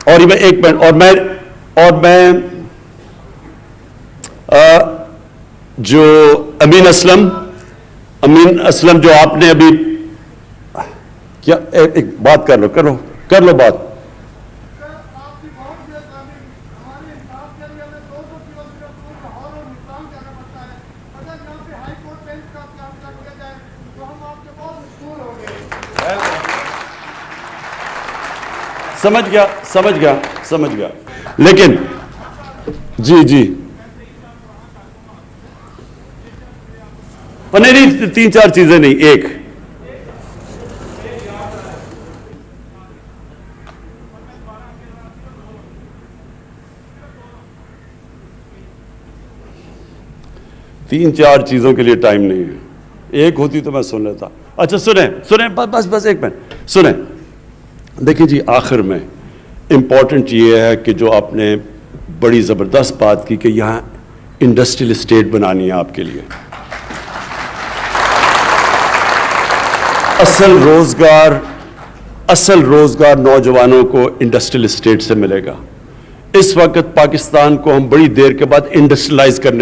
और मैं एक मिनट और मैं जो अमीन असलम जो आपने अभी क्या एक बात कर लो बात। समझ गया लेकिन जी नहीं, तीन चार चीजें नहीं, एक तीन चार चीजों के लिए टाइम नहीं है, एक होती तो मैं सुन लेता। अच्छा सुने बस एक मिनट सुने। देखिए जी, आखिर में इंपॉर्टेंट ये है कि जो आपने बड़ी जबरदस्त बात की कि यहां इंडस्ट्रियल स्टेट बनानी है आपके लिए। असल रोजगार नौजवानों को इंडस्ट्रियल स्टेट से मिलेगा। इस वक्त पाकिस्तान को हम बड़ी देर के बाद इंडस्ट्रियलाइज करने